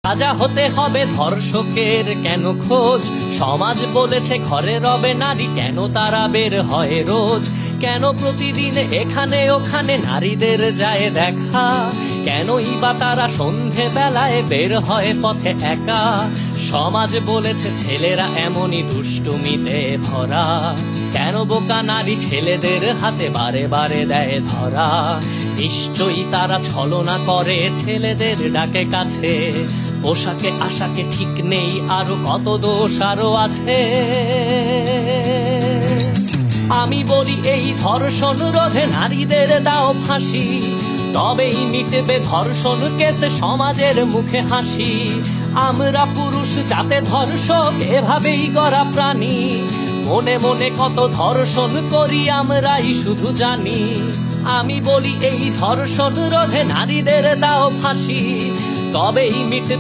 সাজা হতে হবে ধর্ষকের কেন খোঁজ? সমাজ বলেছে ঘরে রবে নারী, কেন তারা বের হয় রোজ? কেন প্রতিদিন এখানে ওখানে নারীদের যায় দেখা? কেনই বা তারা সন্ধে বেলায় বের হয় পথে একা? সমাজ বলেছে ছেলেরা এমনই দুষ্টুমিতে ভরা, কেন বোকা নারী ছেলেদের হাতে বারে বারে দেয় ধরা? নিশ্চয়ই তারা ছলনা করে ছেলেদের ডাকে কাছে, পোশাকে আশাকে ঠিক নেই, আরো কত দোষ আরো আছে। আমি বলি এই ধর্ষণ রোধে নারীদের দাও ফাঁসি, তবেই মিটবে ধর্ষণ কেসে সমাজের মুখে হাসি। আমরা পুরুষ যাতে ধর্ষক এভাবেই গড়া প্রাণী, মনে মনে কত ধর্ষণ করি আমরাই শুধু জানি। আমি বলি এই ধর্ষণ রোধে নারীদের দাও ফাঁসি, তবেই মিটবে